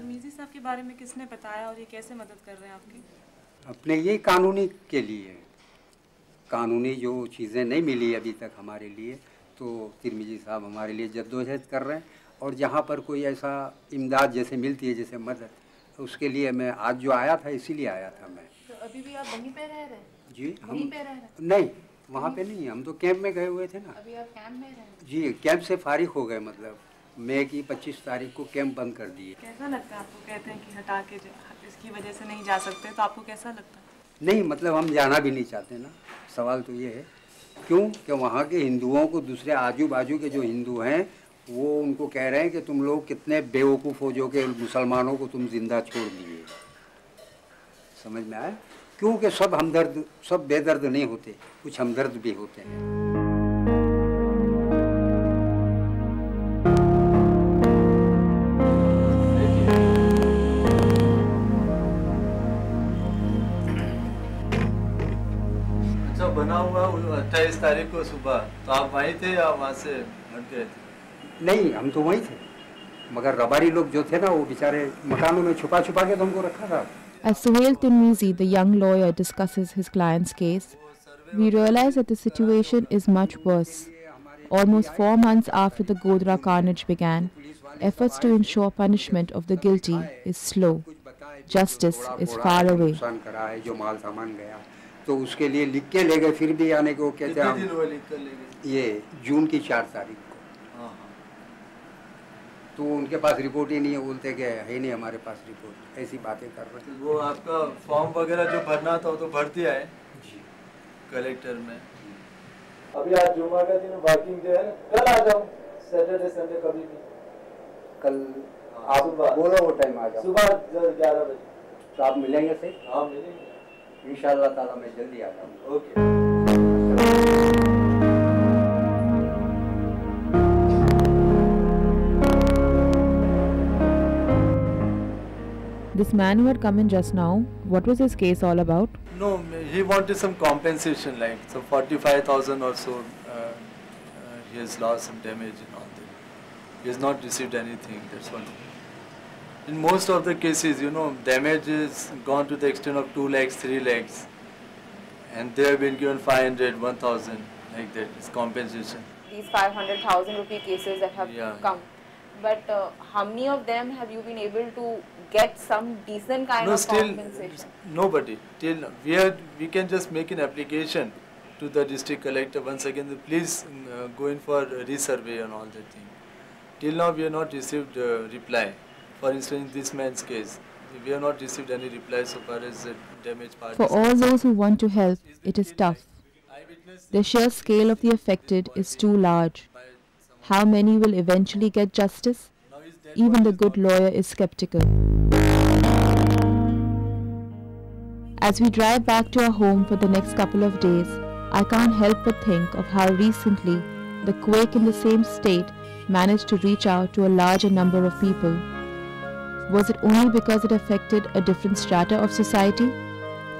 तरमीज़ी साहब के बारे में किसने बताया और ये कैसे मदद कर रहे हैं आपकी? अपने ये कानूनी के लिए, कानूनी जो चीज़ें नहीं मिली अभी तक हमारे लिए, तो तिरमिज़ी साहब हमारे लिए जद्दोजहद कर रहे हैं। और जहाँ पर कोई ऐसा इमदाद जैसे मिलती है, जैसे मदद, उसके लिए मैं आज जो आया था, इसीलिए आया था मैं। तो अभी भी आप वहीं पे रह रहे हैं? जी, वहीं पे रह रहे हैं? नहीं, वहाँ पे नहीं, हम तो कैंप में गए हुए थे ना। अभी आप कैंप में रह रहे हैं? जी, कैंप से फारिग हो गए, मतलब मई की 25 तारीख को कैंप बंद कर दिए। कैसा लगता है आपको? कहते हैं कि हटा के इसकी वजह से नहीं जा सकते, तो आपको कैसा लगता है? नहीं, मतलब हम जाना भी नहीं चाहते ना। सवाल तो ये है, क्यों कि वहाँ के हिंदुओं को, दूसरे आजू बाजू के जो हिंदू हैं, वो उनको कह रहे हैं कि तुम लोग कितने बेवकूफ़ हो जो कि मुसलमानों को तुम जिंदा छोड़ दिए। समझ में आया? क्योंकि सब हमदर्द, सब बेदर्द नहीं होते, कुछ हमदर्द भी होते हैं। बना हुआ 28 तारीख को सुबह, तो आप वहीं थे या वहाँ से हट गए थे? नहीं, हम तो वहीं थे, मगर रबारी लोग जो थे ना, वो बेचारे मकानों में छुपा छुपा के तो हमको रखा था। As Suhail Tunmizi, the young lawyer, discusses his client's case, we realize that the situation is much worse. Almost 4 months after the Godhra carnage began, efforts to ensure punishment of the guilty is slow. Justice is far away. जो माल सामान गया तो उसके लिए लिख के ले गए, फिर भी आने को कहते हैं। कितने दिन हुए लिख कर ले गए? ये जून की 4 तारीख को। हाँ। तो उनके पास रिपोर्ट ही नहीं है, बोलते कि है नहीं हमारे पास रिपोर्ट, ऐसी बातें कर रहे हैं। वो आपका फॉर्म वगैरह जो भरना था वो तो भर दिया है जी कलेक्टर में। अभी आज जुमा का दिन वर्किंग डे है, कल आ जाओ, सैटरडे संडे कभी भी। कल आप बोलो वो टाइम आ जाओ, सुबह 11 बजे। तो आप मिलेंगे से? हाँ मिलेंगे इंशाअल्लाह ताला, मैं जल्दी आ जाऊँगा। Okay. This man who had come in just now, what was his case all about? No, he wanted some compensation, like so 45,000 or so. He has lost some damage and all that. He has not received anything. That's all. In most of the cases, you know, damage is gone to the extent of 2 lakhs, 3 lakhs, and they have been given 500, 1,000, like that. It's compensation. These 500,000 rupee cases that have come, but how many of them have you been able to get some decent kind of compensation? Nobody. Till we can just make an application to the district collector once again. Please go in for a resurvey and all that thing. Till now, we have not received a reply. For instance, in this man's case, we have not received any reply so far as the damaged part. For all those who want to help, it is tough. The sheer scale of the affected is too large. How many will eventually get justice? Even the good lawyer is skeptical. As we drive back to our home for the next couple of days, I can't help but think of how recently the quake in the same state managed to reach out to a larger number of people. Was it only because it affected a different strata of society?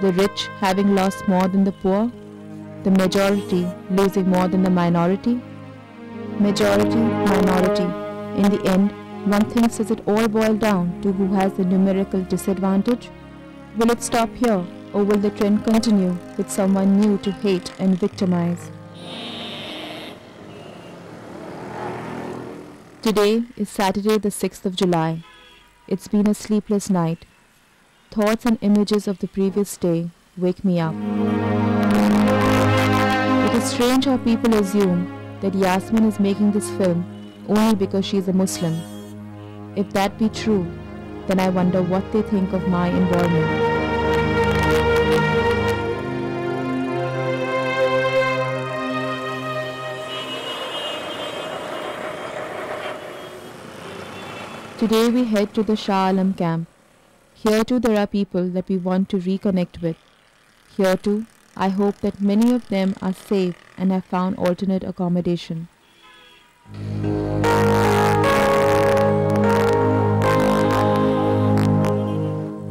The rich having lost more than the poor? The majority losing more than the minority? Majority, minority. In the end, one thinks, does it all boil down to who has the numerical disadvantage? Will it stop here, or will the trend continue with someone new to hate and victimize? Today is Saturday the 6th of July. It's been a sleepless night. Thoughts and images of the previous day wake me up. It is strange how people assume that Yasmin is making this film only because she is a Muslim. If that be true, then I wonder what they think of my involvement. Today we head to the Shah Alam camp. Here too there are people that we want to reconnect with. Here too, I hope that many of them are safe and have found alternate accommodation.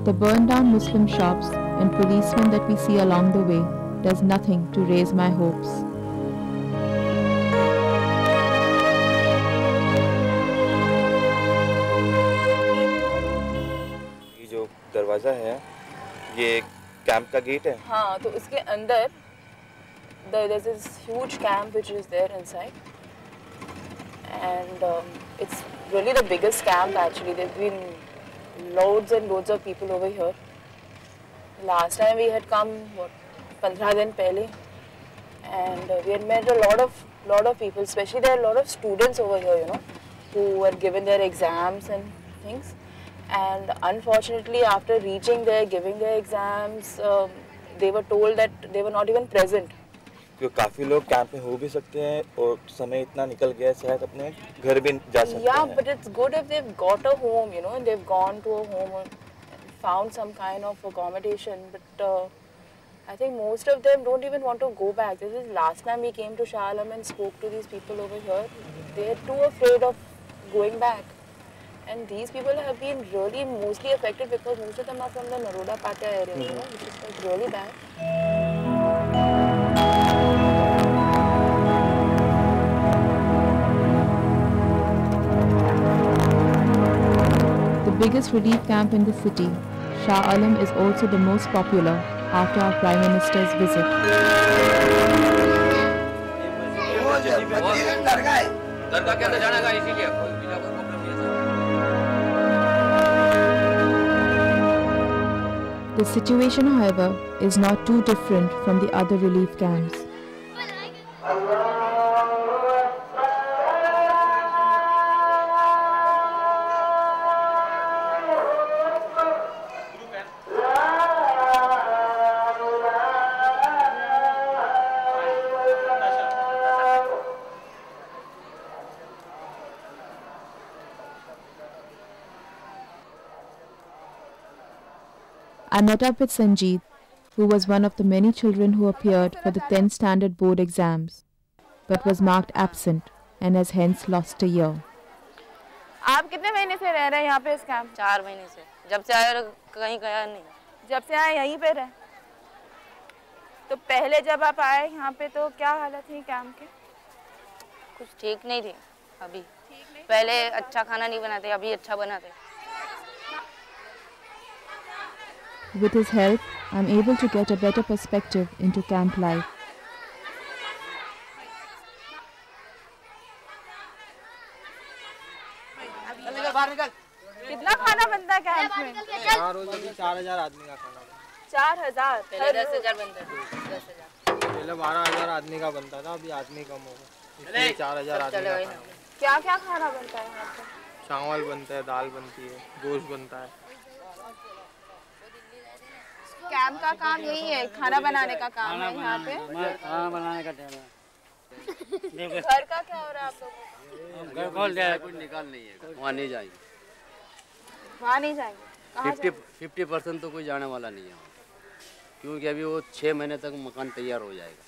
The burned down Muslim shops and policemen that we see along the way does nothing to raise my hopes. दरवाज़ा है, ये camp का gate है? हाँ, तो इसके अंदर there's this huge camp which is there inside, and it's really the biggest camp actually. There've been loads and loads of people over here. Last time we had come, what, 15 दिन पहले, and we had met a lot of people. Especially there are a lot of students over here, you know, who were given their exams and things. And unfortunately, after reaching there, giving their exams, they were told that they were not even present. क्योंकि काफ़ी लोग camp में हो भी सकते हैं और समय इतना निकल गया है, शायद अपने घर भी जा सकते हैं. Yeah, but it's good if they've got a home, you know, and they've gone to a home or found some kind of accommodation. But I think most of them don't even want to go back. This is last time we came to Shah Alam and spoke to these people over here. They're too afraid of going back. And these people have been really mostly affected because most of them are from the Naroda Patya area, you know, which is like really bad. The biggest relief camp in the city, Shah Alam is also the most popular after our Prime Minister's visit. The situation, however, is not too different from the other relief camps. I met up with Sanjeet, who was one of the many children who appeared for the 10th standard board exams, but was marked absent and has hence lost a year. आप कितने महीने से रह रहे हैं यहाँ पे इस कैंप? 4 महीने से. जब से आए कहीं गया नहीं. जब से आए यहीं पे रहे. तो पहले जब आप आए यहाँ पे तो क्या हालत थी कैंप के? कुछ ठीक नहीं थे अभी. पहले अच्छा खाना नहीं बनाते, अभी अच्छा बनाते. With his help, I'm able to get a better perspective into camp life. कितना खाना बनता है कैंप में? 4,000 आदमी का खाना. 4,000? पहले 10,000 बनता था. 10,000. पहले 12,000 आदमी का बनता था, अभी आदमी कम हो गया, इसलिए 4,000 आदमी का खाना. क्या क्या खाना बनता है यहाँ पे? चावल बनता है, दाल बनती है, गोश्त बनता है. कैंप का काम यही है, खाना बनाने का काम है यहाँ पे. खाना बनाने का टाइम है. घर का क्या हो रहा है आप लोगों का? घर खोल दिया है, कुछ निकाल नहीं है. वहाँ नहीं जाएंगे. वहाँ नहीं जाएंगे? 50% तो कोई जाने वाला नहीं है, क्योंकि अभी वो 6 महीने तक मकान तैयार हो जाएगा.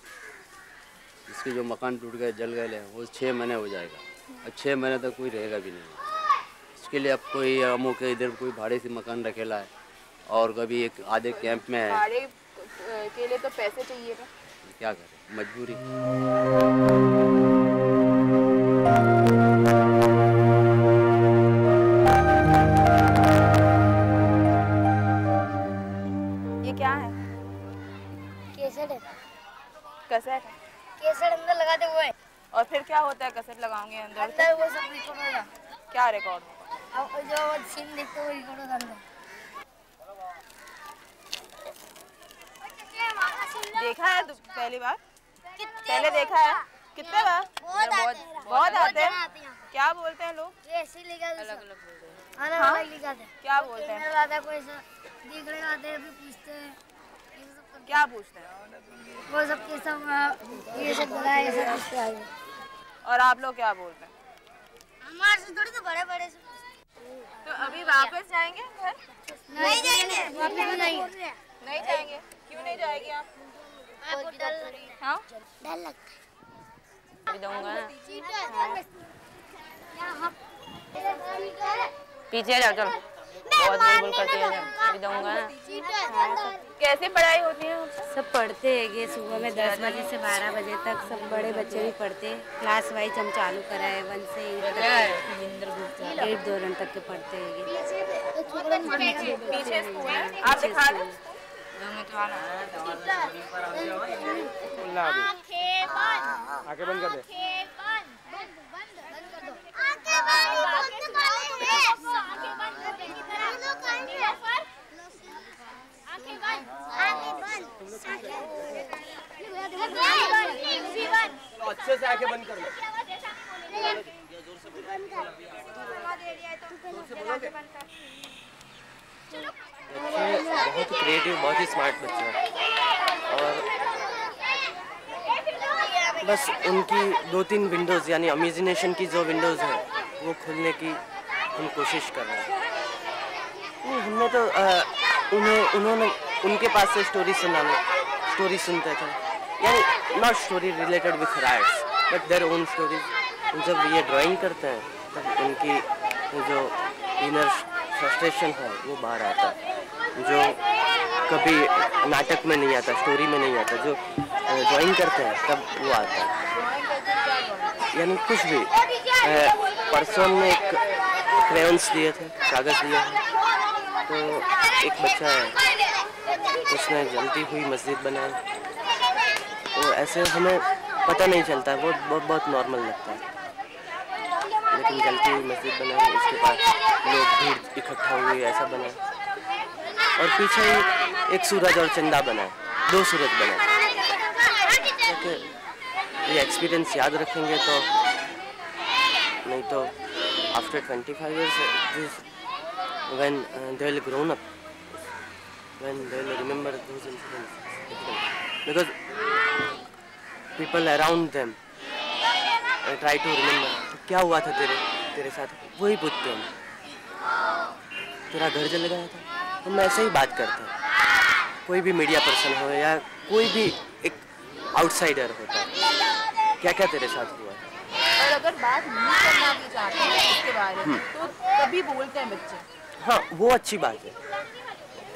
इसके जो मकान टूट गए, जल गए हैं, वो 6 महीने हो जाएगा. और 6 महीने तक कोई रहेगा भी नहीं. इसके लिए अब कोई अमुक इधर कोई भाड़े से मकान रखेला है और कभी एक आधे कैंप में है. भाड़े के लिए तो पैसे चाहिएगा. क्या करें, मजबूरी. ये क्या है? केसर है. कैसेट है? केसर अंदर लगाते हुए. और फिर क्या होता है कैसेट लगाओगे अंदर? अंदर वो सब रिकॉर्ड होगा. क्या रिकॉर्ड होगा? अब जो सीन देखते हो रिकॉर्ड होगा अंदर. देखा है पहली बार? पहले देखा है? कितने बार? बहुत आते हैं. क्या बोलते हैं लोग? ये ऐसे लिखा है, अलग अलग बोलते हैं. अलग लिखा है. क्या बोलते हैं? लगाता कोई ऐसा देख रहे आते हैं, अभी पूछते हैं. क्या पूछते हैं? वो सब के सब ये सब बोला है, ऐसा पूछते हैं. और आप लोग क्या बोलते हैं? हमारे से थोड़ी तो बड़े बड़े से. तो अभी वापस जाएंगे घर? नहीं जाएंगे. वापस नहीं. नहीं जाएंगे. क्यों नहीं जाएगी आप? हाँ? डर लगता है. अभी दूंगा ना. पीछे जाओ, चलो. बहुत बुलबुल करती है. अभी दूंगा ना. कैसे पढ़ाई होती है? सब पढ़ते हैं ये सुबह में 10 बजे से 12 बजे तक. सब बड़े बच्चे भी पढ़ते हैं. क्लास वाइज हम चालू करा है 1 से 8 तक. 8 दौरान तक के पढ़ते हैं। पीछे स्कूल है, आप दिखा दो। आंखें बंद कर दे। अच्छे से आंखें बंद कर लो। बहुत क्रिएटिव, बहुत ही स्मार्ट बच्चा है और बस उनकी 2-3 विंडोज़ यानी इमेजिनेशन की जो विंडोज़ हैं वो खोलने की हम कोशिश कर रहे हैं। हमने तो उन्होंने उनके पास से स्टोरी सुनते थे, यानी not story related with rights but their own stories. जब ये ड्राइंग करते हैं तब उनकी जो इनर फ्रस्ट्रेशन है वो बाहर आता है, जो कभी नाटक में नहीं आता, स्टोरी में नहीं आता, जो ड्राइंग करते हैं तब वो आता है। यानी कुछ भी परसों में एक क्रेयॉन्स दिए थे, कागज़ दिए थे, तो एक बच्चा है उसने जलती हुई मस्जिद बनाई। तो ऐसे हमें पता नहीं चलता, वो बहुत नॉर्मल लगता है, लेकिन जलती हुई मस्जिद बनाई, उसके बाद लोग भीड़ इकट्ठा हुए, ऐसा बना। और पीछे ही एक सूरज और चंदा बनाए, 2 सूरज बनाए। ये एक्सपीरियंस याद रखेंगे तो, नहीं तो after 25 years when they will grown up, when they will remember those incidents, because people around them try to remember क्या हुआ था तेरे साथ, वही पूछते हैं। तेरा घर जल गया था, हम ऐसे ही बात करते हैं। कोई भी मीडिया पर्सन हो या कोई भी एक आउटसाइडर होता है, क्या क्या तेरे साथ हुआ है। और अगर बात नहीं करना भी चाहते हैं इसके बारे में तो तभी बोलते हैं बच्चे। हाँ, वो अच्छी बात है,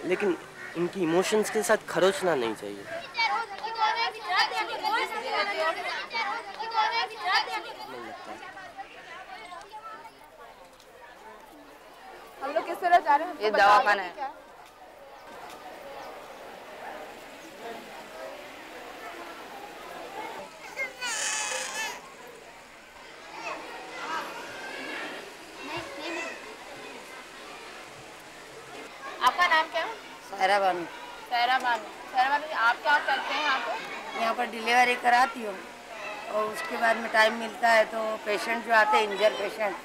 लेकिन इनकी इमोशंस के साथ खरोचना नहीं चाहिए। हम लोग किस तरह जा रहे हैं? ये दवाखाना है। आपका नाम क्या है? सायरा बानू। सायरा बानू, आप क्या करते हैं यहाँ पे? यहाँ पर डिलीवरी कराती हूँ और उसके बाद में टाइम मिलता है तो पेशेंट जो आते हैं, इंजर पेशेंट,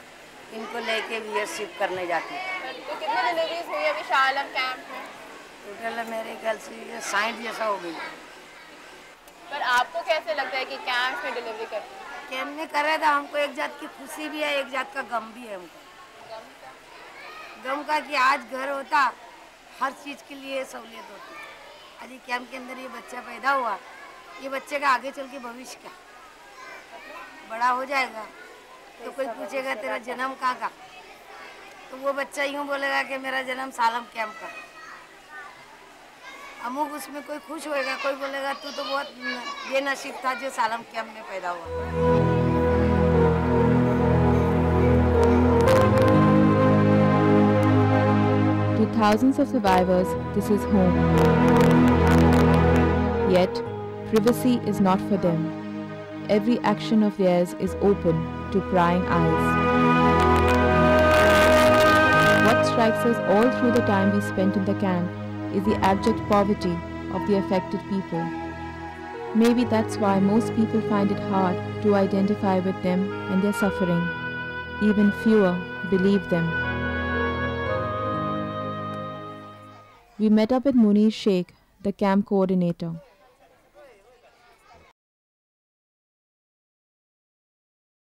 इनको लेके VS शिफ्ट करने जाती हूँ। तो कितने डिलीवरीज हुई अभी शाह आलम कैंप में? टोटल मेरे ख्याल से 60 जैसा हो गई। पर आपको कैसे लगता है कि कैंप में डिलीवरी करते हैं? कैंप में कर रहे थे, हमको एक जात की खुशी भी है, एक जात का गम भी है। हमको गम का कि आज घर होता, हर चीज़ के लिए सहूलियत होती। आज ये कैंप के अंदर ये बच्चा पैदा हुआ, ये बच्चे का आगे चल के भविष्य क्या, बड़ा हो जाएगा तो कोई पूछेगा तेरा जन्म कहाँ का, तो वो बच्चा यूँ बोलेगा कि मेरा जन्म सालम कैंप का। अमुक उसमें कोई खुश होएगा, कोई बोलेगा तू तो बहुत बेनसीब था जो सालम कैंप में पैदा हुआ। To thousands of survivors, this is home. Yet, privacy is not for them. Every action of theirs is open to prying eyes. What strikes us all through the time we spent in the camp is the abject poverty of the affected people. Maybe that's why most people find it hard to identify with them and their suffering. Even fewer believe them. We met up with Munir Sheikh, the camp coordinator.